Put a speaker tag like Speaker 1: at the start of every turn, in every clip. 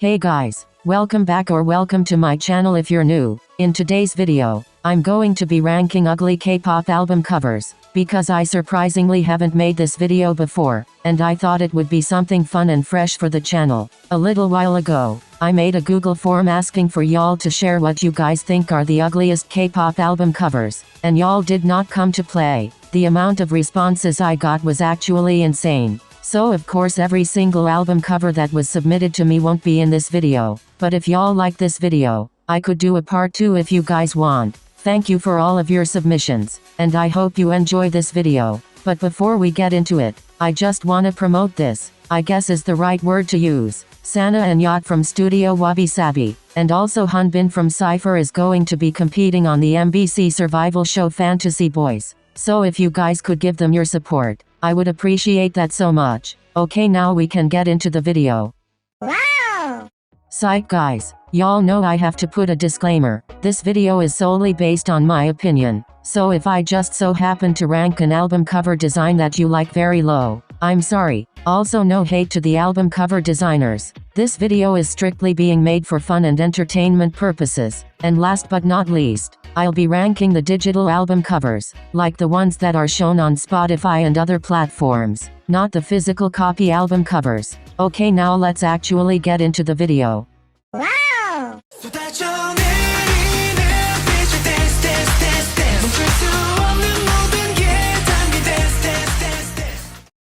Speaker 1: Hey guys, welcome back or welcome to my channel if you're new. In today's video, I'm going to be ranking ugly K-pop album covers, because I surprisingly haven't made this video before, and I thought it would be something fun and fresh for the channel. A little while ago, I made a Google form asking for y'all to share what you guys think are the ugliest K-pop album covers, and y'all did not come to play. The amount of responses I got was actually insane. So of course every single album cover that was submitted to me won't be in this video, but if y'all like this video, I could do a part 2 if you guys want. Thank you for all of your submissions, and I hope you enjoy this video. But before we get into it, I just wanna promote this, I guess is the right word to use. Sana and Yacht from Studio Wabi Sabi, and also Hunbin from Cypher is going to be competing on the MBC survival show Fantasy Boys. So if you guys could give them your support, I would appreciate that so much. Okay, now we can get into the video.
Speaker 2: Wow!
Speaker 1: Psych guys, y'all know I have to put a disclaimer. This video is solely based on my opinion. So if I just so happen to rank an album cover design that you like very low, I'm sorry. Also no hate to the album cover designers. This video is strictly being made for fun and entertainment purposes. And last but not least, I'll be ranking the digital album covers, like the ones that are shown on Spotify and other platforms, not the physical copy album covers. Okay, now let's actually get into the video.
Speaker 2: Wow!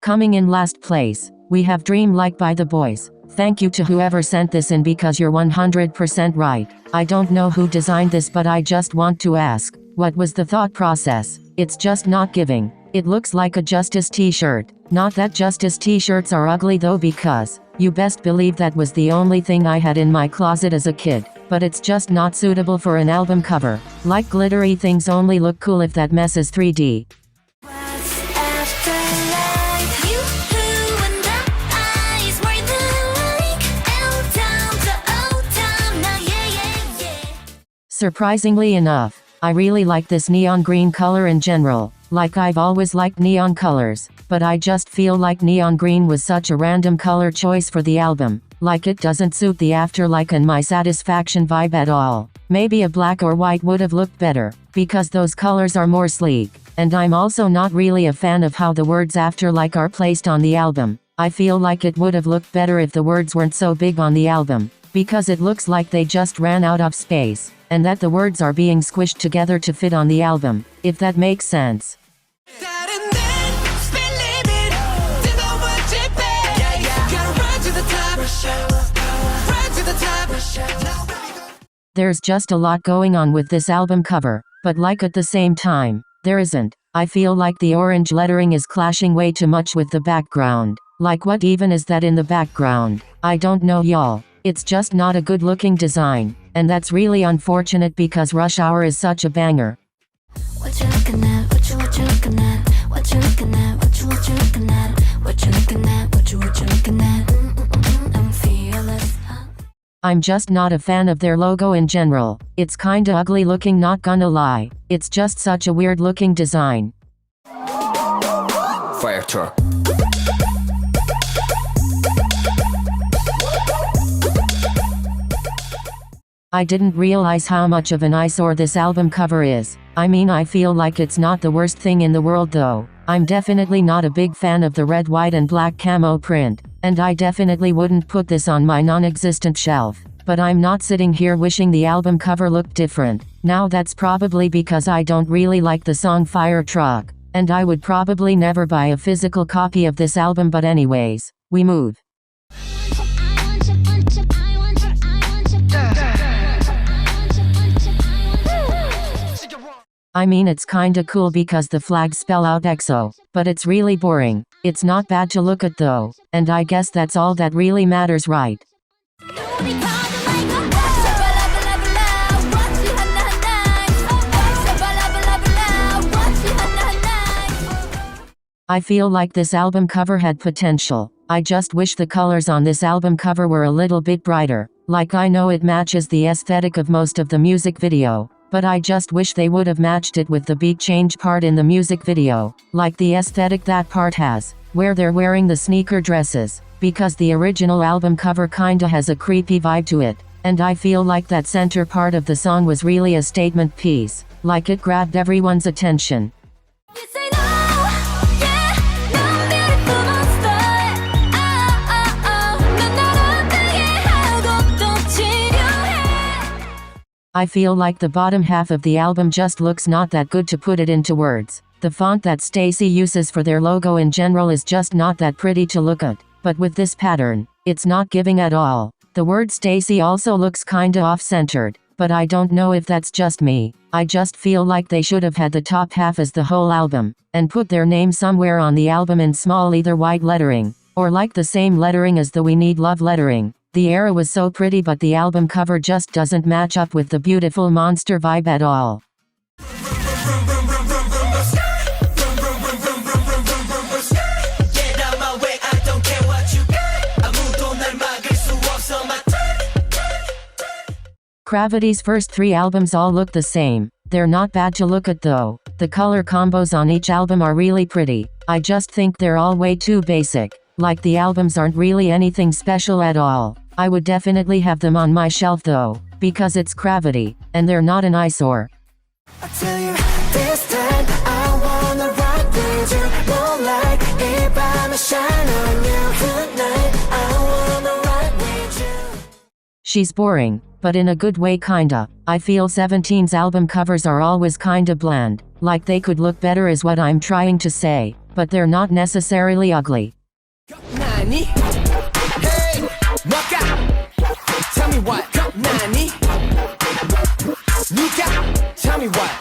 Speaker 1: Coming in last place, we have Dream Like by the Boys. Thank you to whoever sent this in because you're 100% right. I don't know who designed this, but I just want to ask, what was the thought process? It's just not giving. It looks like a Justice t-shirt. Not that Justice t-shirts are ugly though, because you best believe that was the only thing I had in my closet as a kid. But it's just not suitable for an album cover. Like glittery things only look cool if that mess is 3D. Surprisingly enough, I really like this neon green color in general. Like I've always liked neon colors, but I just feel like neon green was such a random color choice for the album. Like it doesn't suit the Afterlife and My Satisfaction vibe at all. Maybe a black or white would have looked better, because those colors are more sleek. And I'm also not really a fan of how the words Afterlife are placed on the album. I feel like it would have looked better if the words weren't so big on the album, because it looks like they just ran out of space, and that the words are being squished together to fit on the album, if that makes sense. There's just a lot going on with this album cover, but like at the same time, there isn't. I feel like the orange lettering is clashing way too much with the background. Like what even is that in the background? I don't know y'all. It's just not a good looking design, and that's really unfortunate because Rush Hour is such a banger.
Speaker 3: What you looking at? What you looking at? What you looking at? What you looking at? What you looking at? What you looking at? I'm fearless.
Speaker 1: I'm just not a fan of their logo in general. It's kinda ugly looking, not gonna lie. It's just such a weird looking design.
Speaker 4: Fire truck.
Speaker 1: I didn't realize how much of an eyesore this album cover is. I mean, I feel like it's not the worst thing in the world though. I'm definitely not a big fan of the red, white and black camo print, and I definitely wouldn't put this on my non-existent shelf. But I'm not sitting here wishing the album cover looked different. Now that's probably because I don't really like the song Fire Truck, and I would probably never buy a physical copy of this album, but anyways, we move. I mean, it's kinda cool because the flags spell out EXO, but it's really boring. It's not bad to look at though, and I guess that's all that really matters, right? I feel like this album cover had potential. I just wish the colors on this album cover were a little bit brighter. Like I know it matches the aesthetic of most of the music video, but I just wish they would have matched it with the beat change part in the music video, like the aesthetic that part has. where they're wearing the sneaker dresses, because the original album cover kinda has a creepy vibe to it, and I feel like that center part of the song was really a statement piece, like it grabbed everyone's attention.
Speaker 3: You say no, yeah, 넌 beautiful monster. 넌 날 어떻게 하고 또 치료해.
Speaker 1: I feel like the bottom half of the album just looks not that good to put it into words. The font that Stacy uses for their logo in general is just not that pretty to look at, but with this pattern, it's not giving at all. The word Stacy also looks kinda off-centered, but I don't know if that's just me. I just feel like they should have had the top half as the whole album, and put their name somewhere on the album in small either white lettering, or like the same lettering as the We Need Love lettering. The era was so pretty, but the album cover just doesn't match up with the beautiful monster vibe at all. Gravity's first 3 albums all look the same. They're not bad to look at though. The color combos on each album are really pretty. I just think they're all way too basic. Like the albums aren't really anything special at all. I would definitely have them on my shelf though, because it's Gravity, and they're not an eyesore.
Speaker 4: I tell you, this time I wanna rock with you. More like if I'm a shine on you tonight. I wanna rock with you.
Speaker 1: She's boring, but in a good way kinda. I feel 17's album covers are always kinda bland, like they could look better is what I'm trying to say, but they're not necessarily ugly.
Speaker 4: Nani? Hey, 뭐가? Tell me what? Nani? 누가? Tell me what?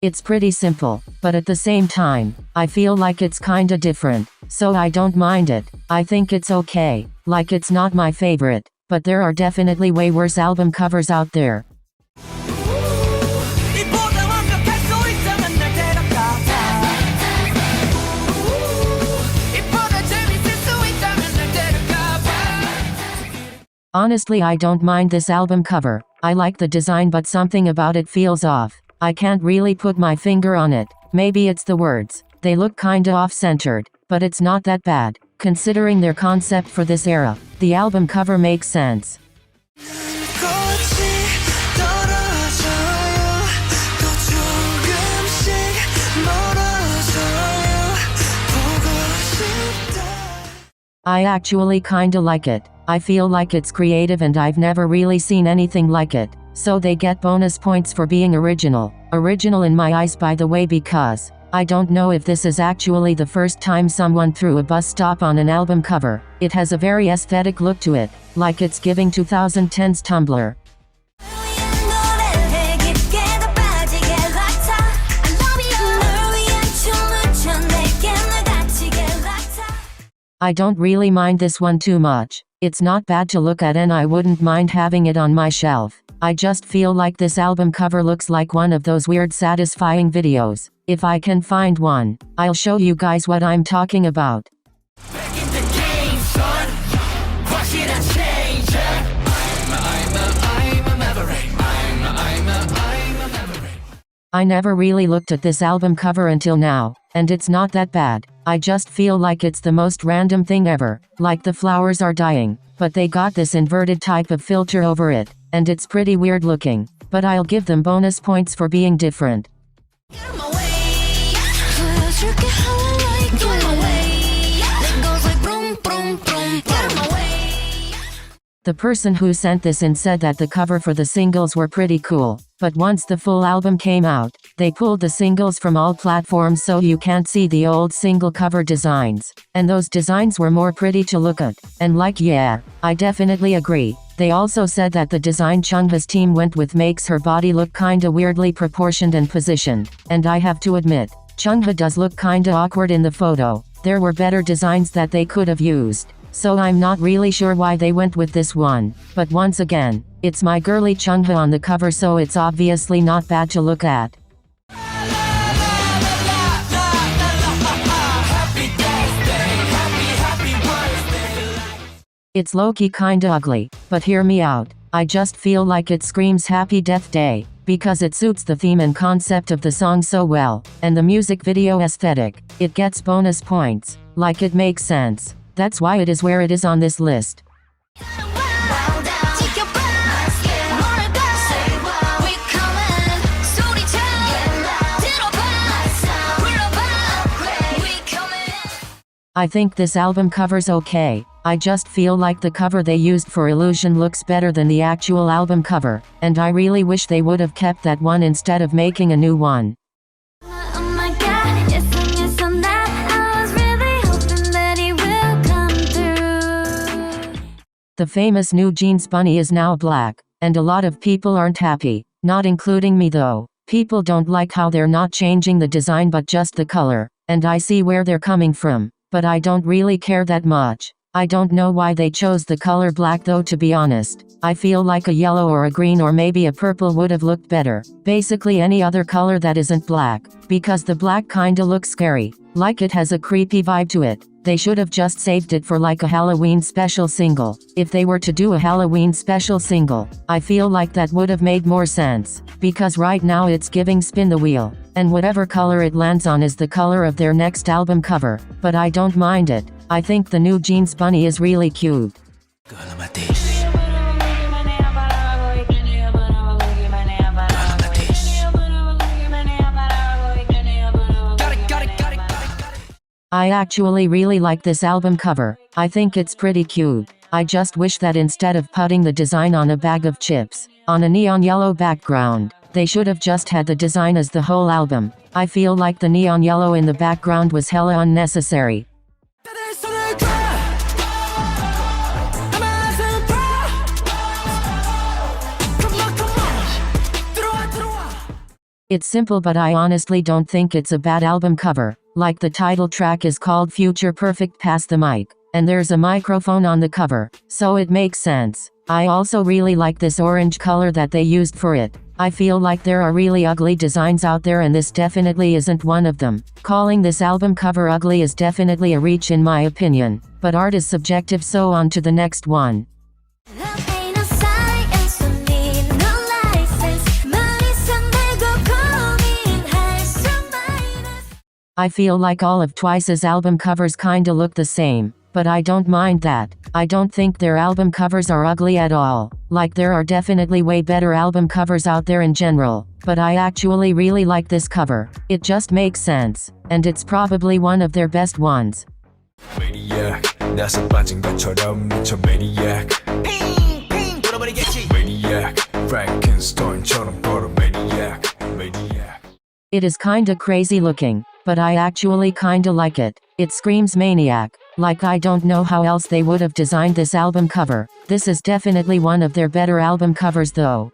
Speaker 1: It's pretty simple, but at the same time, I feel like it's kinda different, so I don't mind it. I think it's okay, like it's not my favorite, but there are definitely way worse album covers out there.
Speaker 4: 이보다 완벽할 수 있으면 날 데려가. 이보다 재밌을 수 있다면 날 데려가.
Speaker 1: Honestly, I don't mind this album cover. I like the design, but something about it feels off. I can't really put my finger on it. Maybe it's the words. They look kinda off-centered, but it's not that bad, considering their concept for this era. The album cover makes sense.
Speaker 4: 꽃이 떨어져요. 또 조금씩 멀어져요. 보고 싶다.
Speaker 1: I actually kinda like it. I feel like it's creative and I've never really seen anything like it. So they get bonus points for being original. Original in my eyes, by the way, because I don't know if this is actually the first time someone threw a bus stop on an album cover. It has a very aesthetic look to it, like it's giving 2010's Tumblr. I don't really mind this one too much. It's not bad to look at and I wouldn't mind having it on my shelf. I just feel like this album cover looks like one of those weird satisfying videos. If I can find one, I'll show you guys what I'm talking about.
Speaker 4: Back in the game, son. 확실한 changer. I'm a maverick. I'm a maverick.
Speaker 1: I never really looked at this album cover until now, and it's not that bad. I just feel like it's the most random thing ever, like the flowers are dying, but they got this inverted type of filter over it, and it's pretty weird looking, but I'll give them bonus points for being different. The person who sent this in said that the cover for the singles were pretty cool, but once the full album came out, they pulled the singles from all platforms so you can't see the old single cover designs. And those designs were more pretty to look at. And yeah, I definitely agree. They also said that the design Chungha's team went with makes her body look kinda weirdly proportioned and positioned. And I have to admit, Chungha does look kinda awkward in the photo. There were better designs that they could have used. So I'm not really sure why they went with this one. But once again, it's my girly Chungha on the cover, so it's obviously not bad to look at. It's low-key kinda ugly, but hear me out. I just feel like it screams Happy Death Day. because it suits the theme and concept of the song so well, and the music video aesthetic. It gets bonus points. Like it makes sense. That's why it is where it is on this list. I think this album cover's okay. I just feel like the cover they used for Illusion looks better than the actual album cover, and I really wish they would have kept that one instead of making a new one. The famous new Jeans bunny is now black, and a lot of people aren't happy, not including me though. People don't like how they're not changing the design but just the color, and I see where they're coming from, but I don't really care that much. I don't know why they chose the color black though, to be honest. I feel like a yellow or a green or maybe a purple would have looked better. Basically any other color that isn't black, because the black kinda looks scary, like it has a creepy vibe to it. They should have just saved it for like a Halloween special single. If they were to do a Halloween special single, I feel like that would have made more sense, because right now it's giving spin the wheel, and whatever color it lands on is the color of their next album cover, but I don't mind it. I think the new Jeans bunny is really cute. I actually really like this album cover. I think it's pretty cute. I just wish that instead of putting the design on a bag of chips, on a neon yellow background, they should have just had the design as the whole album. I feel like the neon yellow in the background was hella unnecessary. It's simple, but I honestly don't think it's a bad album cover. Like the title track is called Future Perfect Pass the Mic, and there's a microphone on the cover, so it makes sense. I also really like this orange color that they used for it. I feel like there are really ugly designs out there and this definitely isn't one of them. Calling this album cover ugly is definitely a reach in my opinion, but art is subjective, so on to the next one. I feel like all of Twice's album covers kinda look the same, but I don't mind that. I don't think their album covers are ugly at all. Like there are definitely way better album covers out there in general, but I actually really like this cover. It just makes sense, and it's probably one of their best ones. Maniac, it is kinda crazy looking, but I actually kinda like it. It screams Maniac. Like I don't know how else they would have designed this album cover. This is definitely one of their better album covers though.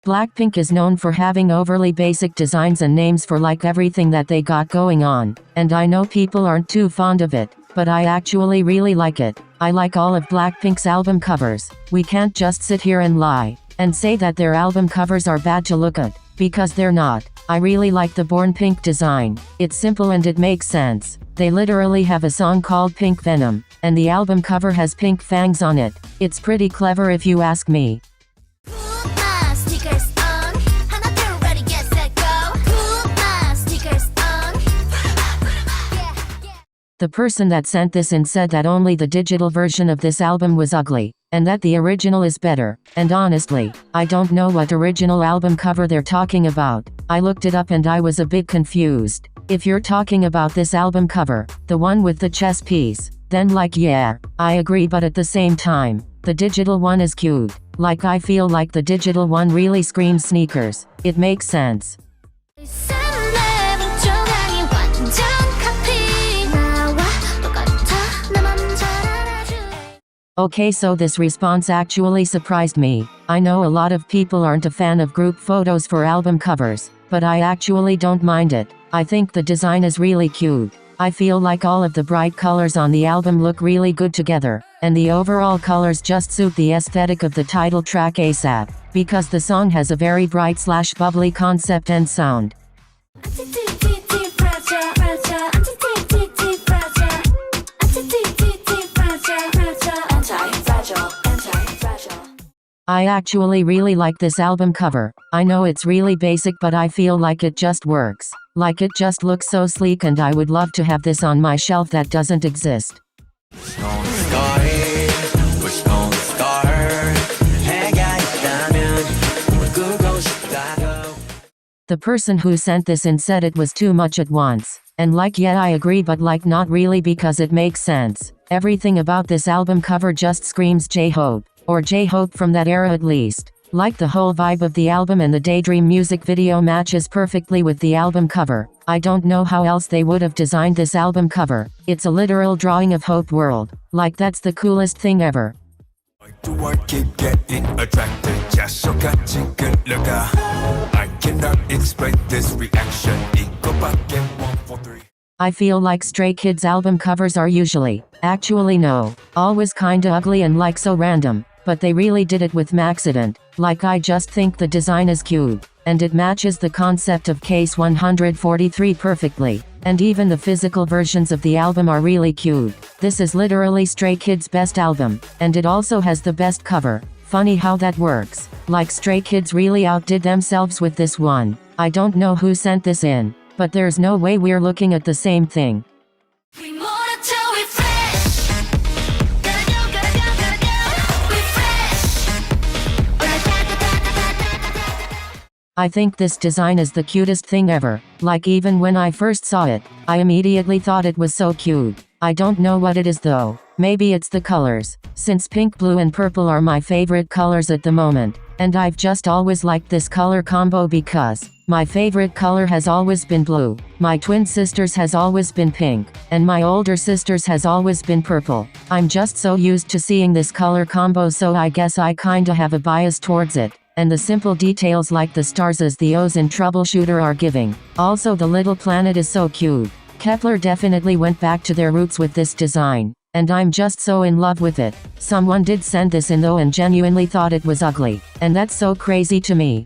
Speaker 1: Blackpink is known for having overly basic designs and names for like everything that they got going on, and I know people aren't too fond of it, but I actually really like it. I like all of Blackpink's album covers. We can't just sit here and lie and say that their album covers are bad to look at, because they're not. I really like the Born Pink design. It's simple and it makes sense. They literally have a song called Pink Venom, and the album cover has pink fangs on it. It's pretty clever if you ask me. The person that sent this in said that only the digital version of this album was ugly, and that the original is better, and honestly, I don't know what original album cover they're talking about. I looked it up and I was a bit confused. If you're talking about this album cover, the one with the chess piece, then like yeah, I agree, but at the same time, the digital one is cute. Like I feel like the digital one really screams sneakers. It makes sense. Okay, so this response actually surprised me. I know a lot of people aren't a fan of group photos for album covers, but I actually don't mind it. I think the design is really cute. I feel like all of the bright colors on the album look really good together, and the overall colors just suit the aesthetic of the title track ASAP, because the song has a very bright/bubbly concept and sound. I actually really like this album cover. I know it's really basic, but I feel like it just works. Like it just looks so sleek, and I would love to have this on my shelf that doesn't exist. The person who sent this in said it was too much at once. And like, yeah, I agree, but like not really, because it makes sense. Everything about this album cover just screams J-Hope. Or J-Hope from that era at least. Like the whole vibe of the album and the Daydream music video matches perfectly with the album cover. I don't know how else they would have designed this album cover. It's a literal drawing of Hope World. Like that's the coolest thing ever.
Speaker 5: Do I keep getting attracted? 자석같이 끌려가. I cannot explain this reaction. 이거밖에 1, 4, 3.
Speaker 1: I feel like Stray Kids album covers are usually, actually no, always kinda ugly and like so random. But they really did it with Maxident. Like I just think the design is cute. And it matches the concept of Case 143 perfectly. And even the physical versions of the album are really cute. This is literally Stray Kids' best album. And it also has the best cover. Funny how that works. Like Stray Kids really outdid themselves with this one. I don't know who sent this in. But there's no way we're looking at the same thing. I think this design is the cutest thing ever. Like even when I first saw it, I immediately thought it was so cute. I don't know what it is though. Maybe it's the colors. Since pink, blue and purple are my favorite colors at the moment. And I've just always liked this color combo because my favorite color has always been blue. My twin sisters has always been pink. And my older sisters has always been purple. I'm just so used to seeing this color combo, so I guess I kinda have a bias towards it. And the simple details like the stars as the O's in Troubleshooter are giving. Also the little planet is so cute. Kepler definitely went back to their roots with this design. And I'm just so in love with it. Someone did send this in though and genuinely thought it was ugly. And that's so crazy to me.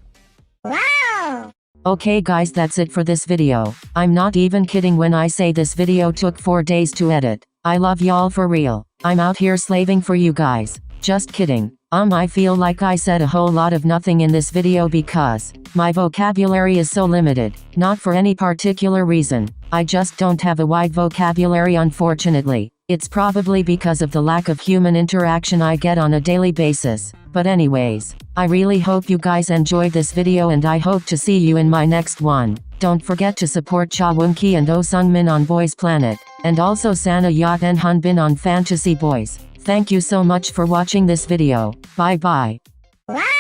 Speaker 2: Wow!
Speaker 1: Okay guys, that's it for this video. I'm not even kidding when I say this video took 4 days to edit. I love y'all for real. I'm out here slaving for you guys. Just kidding. I feel like I said a whole lot of nothing in this video because my vocabulary is so limited. Not for any particular reason. I just don't have a wide vocabulary, unfortunately. It's probably because of the lack of human interaction I get on a daily basis. But anyways, I really hope you guys enjoyed this video and I hope to see you in my next one. Don't forget to support Cha Woonki and Oh Sungmin on Boys Planet. And also Sana Yacht and Hunbin on Fantasy Boys. Thank you so much for watching this video. Bye bye.
Speaker 2: Wow!